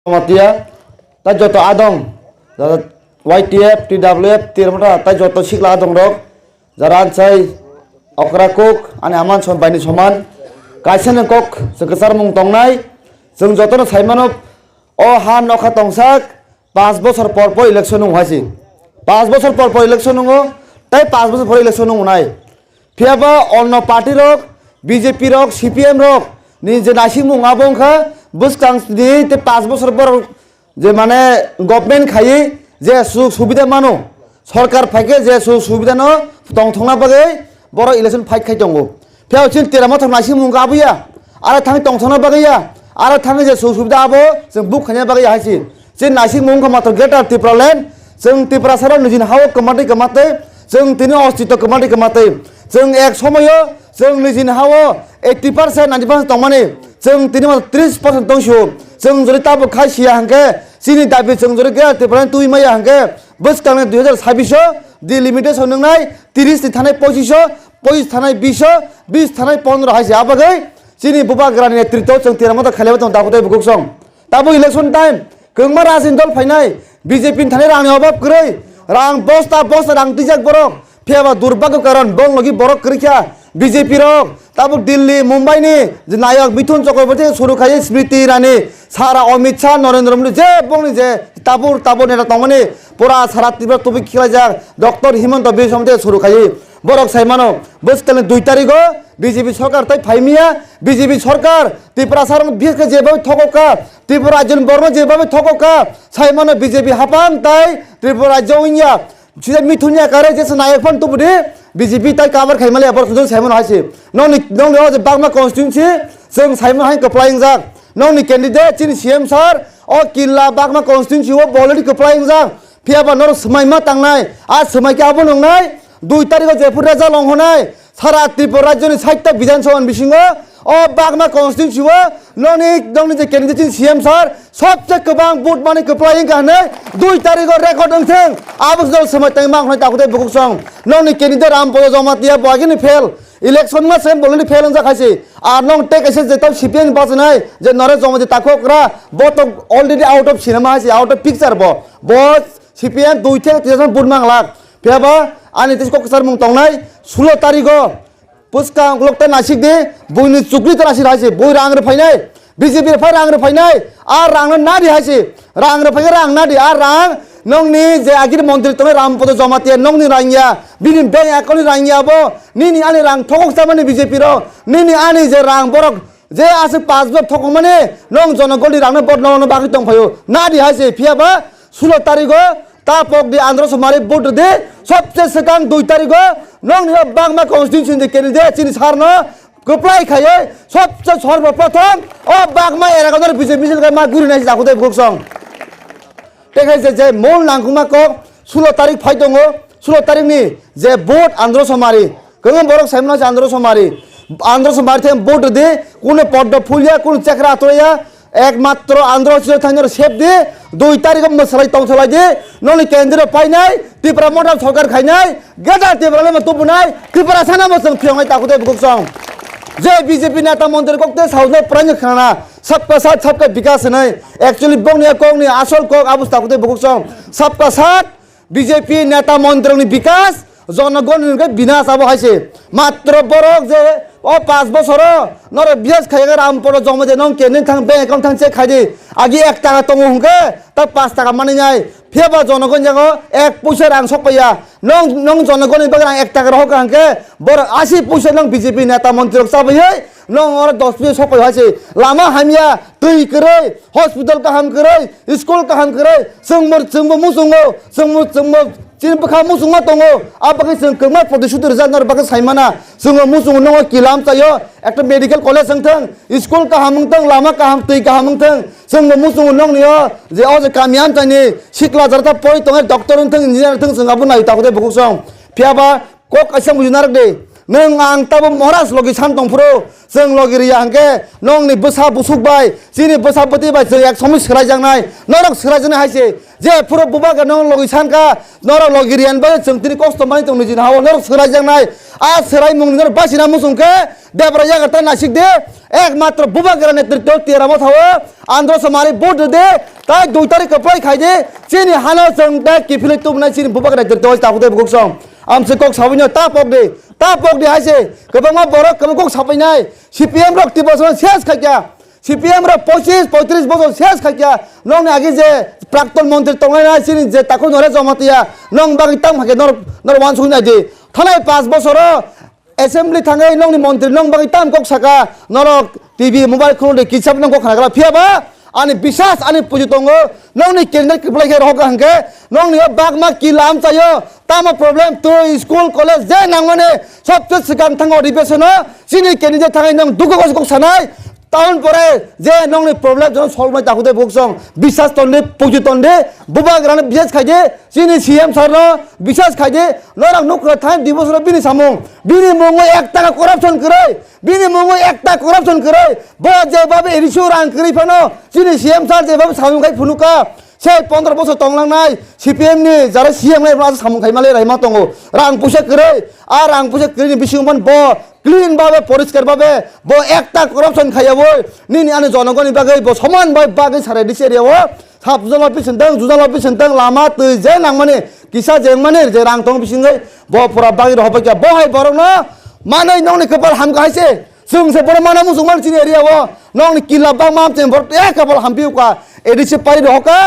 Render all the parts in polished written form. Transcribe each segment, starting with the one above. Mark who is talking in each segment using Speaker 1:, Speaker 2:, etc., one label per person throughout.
Speaker 1: মাতিয়া তাই যত আদং YTF TWF tirmata তাই যত শিখলা আদং রক যারা আনসাই অকরা কক আনে আমান সম বাইনি সমান কাইসেন কক সেকেসার মুং তংনাই जों যতন সাইমানব ও হা নখা তংসাক 5 বছর পর পর ইলেকশন হইছে 5 বছর পর পর ইলেকশন হো তাই 5 বছর পর ইলেকশন নাই ফিয়াবা অন্য party rock BJP rock CPM rock নি যে নাসি মুং আবংখা বুস্তাং দি তে 5 বছর পর যে মানে গভর্নমেন্ট খাই যে সুবিধা মানো সরকার ফাইকে যে সুবিধা ন তংথংনা বাগে বড় ইলেকশন ফাইট খাই দंगो ফিয়াও চিন তেরামা থাং নাসি মুং আবুয়া आरो थांनि तंथंना बागैया आरो थांनि जे सुबिदा आबो जों बुक खानाया बागैया हायसि जे नासि मुंखौ मात्र ग्रेटार त्रिपुरालेण्ड जों त्रिपुरा साराव निजिन हाव कमाते जों तिनि अस्तित्व कमाते जों एक समय जों निजिन हाव 80% 90% तंमाने जों तिनि मात्र 30% दंसो जों जरि ताबो खासिया हांके सिनि दाबि जों जरि ग्रेटार त्रिपुरालेण्ड तुइ माया हांके बोसकांनि 2026 दि लिमिटेसन नंनाय 30 नि थानाय 25 थानाय 20 थानाय 15 हायसि आबागै Sini buba geran netrito जों तेरामता खालेबा दं दाबो बुक सं दाबो इलेक्शन टाइम गोंमा राजनदल फायनाय बीजेपी थानाय रांनि अभाब गरै रां बस्ता रां तिजाक बरक फेबा दुर्भाग्य कारण बंगलगि बरक करिखा बीजेपी रक दाबो दिल्ली मुंबई नि जे नायक मिथुन चक्रवर्ती सुरु खाय स्मृति ईरानी सारा अमित शाह नरेंद्र मोदी जे बंगनि जे ताबो नेता तंमाने पुरा सारा त्रिपुरा टपिक खिलाजाक डॉक्टर हिमंत बिश्व शर्मा सुरु खाय बरक साइमानो बोसकालनि 2 तारिखो बीजेपी सरकार तै फाइमिया बीजेपी सरकार त्रिपुरा सारन बिखो जेबाबो थकका त्रिपुरा राज्यनि बर्न जेबाबो थकका साइमानो बीजेपी हापाम तै त्रिपुरा राज्य उइया सिदा मिथुनिया कारे जेस नायकफोन तुबुदि बीजेपी तै काबार खाइमाले बर सुजन साइमन हाइसे नोंनि जे बागमा कन्स्टिट्युएन्सि जों साइमन हाइ कप्लाइं जाक नोंनि कैंडिडेट चिनि सीएम सर अ किल्ला बागमा कन्स्टिट्युएन्सि ओ बलरेडि कप्लाइं जाक फियाबा नर समायमा तांनाय आ समायके आबो नंनाय 2 तारिखो जेफोर रेजाल्ट लंहनाय सारा त्रिपुरा राज्यनि 60टा विधानसभा बिसिङो अ बागमा कन्स्टिट्युएन्सिआव नोंनि जे कैंडिडेट सीएम सर सबसे गोबां भोट माने कप्लाइं गाने 2 तारिखो रेकर्ड ओंथों आबो समय ताइ माखनाय ताखुदे बुकसं नोंनि कैंडिडेट रामपद जमातिया बहागिनि फेल इलेक्शन में सेम बोलनि फेल जाखायसि आ नों टेक एसे जेताव सीपीएम बाजनाय जे नरेश जमाति ताखोकरा बत अलरेडी आउट अफ सिनेमा हासि आउट अफ पिक्चर बस सीपीएम 2 थे भोट मांगलाक फेबा आनि तिसको कसार मुं तंनाय 16 तारिखो पुस्का लोकता नासिक दे बुनि चुकली तरासि हासि बय रां रफायनाय बीजेपी रफाय रां रफायनाय आ रां नादि हासि रां रफाय रां नादि आ रां नोंनि जे आगिर मन्त्रि तने रामपद जमातिया नोंनि रांया बिनि बैंक एकाउन्टनि रांयाबो निनि आनि रां थकसा माने बीजेपी रो निनि आनि जे रां बरक जे आसे 5 बब थक माने नों जनगलनि रांनो बदनावनो बागि दंफायो नादि हासि फियाबा 16 तारिखो तापक दे आंध्र समारि बोट दे सबसे सेकां 2 तारिखो नोंनि बागमा कन्स्टिट्युएन्सि दे कैंडिडेट चिनि सारनो कप्लाइ खायो सबसे सर्वप्रथम अ बागमा एरागनर बीजेपी सिलका मा गुरिनाय जाखुदे बुकसं टेखायसे जे मोल नांगुमा को 16 तारिख फाइ दङ 16 तारिखनि जे भोट आंध्र समारि गोबां बरक साइमना आंध्र समारि थे भोट दे कोन पद्म फुलिया कोन चक्रा आतोया एकमात्र आंध्र थांगर सेफ दे 2 तारिख मसलाई तंसलाई दे नोंनि केंद्र पाइनाय त्रिपुरा मडल सरकार खाइनाय गेदा त्रिपुरा में तुबनाय त्रिपुरा साना मसं फियंगाय ताखुदे बुकसं जे बीजेपी नेता मंत्री कोकते साउदे प्राण खाना सबका साथ सबका विकास नहीं एक्चुअली बंगनिया कोंगनि आसल कोक आबुस ताखुदे बुकसं सबका साथ बीजेपी नेता मंत्रीनि विकास जनगणनि विनाश आबो हाइसे मात्र बरक जे ओ 5 बছর नर बियास खायगा रामपद जमाते नों केने थां बैंक एकाउन्ट थां चेक खायदि आगि 1 टाका तंग हुंके ता 5 टाका मानिनाय फेबा जनगण जागो 1 पैसा रां सकया नों जनगणनि बगरा 1 टाका रहक हांके बर 80 पैसा नों बीजेपी नेता मंत्री साबयै नों और 10 पैसा सकय हासे लामा हामिया दै करे हॉस्पिटल का हम करे स्कूल का हम करे जोंबो मुसुङो जोंबो चिन बखा मुसुङा दङो आबागै जों गोमा प्रदिसुदर जानर बागै साइमाना जोङो मुसुङो नङो किलाम जायो একটা मेडिकल कलेज जोंथों स्कुल काहामथों लामा काहाम दै काहामथों जोंबो मुसुङो नंनियो जे अजे कामियाम जानि सिक्ला जारता पय दङ डॉक्टर होनथों इन्जिनियार होनथों जोंहाबो नाय ताखुदे बुकसं फियाबा कक आइसा मुजिनार दे neng ang tabo moras logi santong pro जों लगि हांके नंनि बोसा बुसुकबाय जिनि बोसा बति बाय जों एक समिस खरायजांनाय नरक खरायजांनाय हायसे जे पुरो बुबागा नं लगि सानका नरक लगि रियान बाय जों तिनि कष्ट मानि दं निजिन हाव नरक खरायजांनाय आ सराय मुंनि नर बासिना मुसुंके देबरा जागता नासिक दे एकमात्र बुबागा नेतृत्व तेरामा थावो आंध्र समारि बोर्ड दे ता 2 तारिख कपलाय खायदे जिनि हानो जों दा किफिले तुमनाय जिनि बुबागा नेतृत्व ताखुदे बुकसं आमसे कक साबिनो ता पगदे हायसे गोबां बर' कक साबायनाय CPM रक 30 বছর শেষ খাইয়া CPM র 25-35 বছর শেষ খাইয়া নং আগে যে প্রাক্তন মন্ত্রী তংলাইনা সিনি যে তাকো নরে জমাতিয়া নং বাগি তাম হাকে নর ওয়ান সুনাই দে থানায় 5 বছর অ্যাসেম্বলি থাঙ্গাই নংনি মন্ত্রী নং বাগি তাম কক সাকা নরক টিভি মোবাইল খুলদে কিসাব নং cock খানাগলা ফিয়াবা ani bisas ani pujutongo nongni kendal kiplai ke rohka hangke nongni bagma kilam chayo tama problem to school college je nangmane sobche sikam thango dibesono sini kendije thangai nang duko kok sanai town pore je nongni problem jon solve mai takude boksong bisas tonde pujutonde buba grane bisas khaide sini CM sarno bisas khaide norang nokra time dibosro bini samung bini mongo 1 টাকা corruption krai bini mongo 1 টাকা corruption krai bo je babe issue rang kri phano sini CM sar je babe samung khai phunuka से 15 বছর তংলাংনাই CPM नि যারা CM নাই blush সামুং খাইমালে Raima তঙ্গো রাং পুষে করে আর রাং পুষে করে বিসিংমান ব ক্লিন ভাবে পরিষ্কার ভাবে ব একটা করাপশন খাইয়াবো নিনি আনে জনগণনি বাগৈ ব সমান ভাবে বাগৈ সারাই দিছে এরিয়াও সাবজন অফিস দং जुजाल অফিस दं लामा तै जे नां माने किसा जें माने जे रां तंग बिसिङै ब पुरा बागै रहबाय बहाय बरनो मानै नंनि कपाल हामगा हायसे जों से बर माना मुसुमान सिनि एरियाव नंनि किला बां माम जें बर ए कपाल हामपिउका एदिसे पारि रहका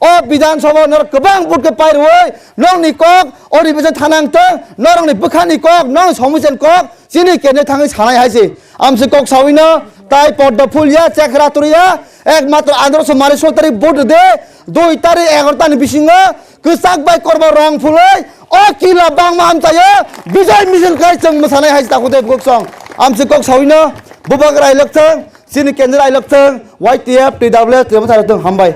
Speaker 1: ओ विधानसभा नर गोबां बुटके पाइरवै नंनि कक अधिवेशन थानांथों नरंनि बोखानि कक नं समिसन कक जिनि केने थाङै सानाय हायसे आमसे कक साविनो ताइ पद्मफुलिया चेकरातुरिया एकमात्र आदर्श मारि सरकारि बोर्ड दे 2 तारिख 11 तानि बिसिङो गोसाक बाय करबा रं फुलै ओ किला बां माम चायो बिजय मिছিল खाय जों मोसानाय हायसे ताखुदे बोकसं आमसे कक साविनो बुबाग्राय लक्थों जिनि केन्द्र आइ लक्थों YTF TWS हामबाय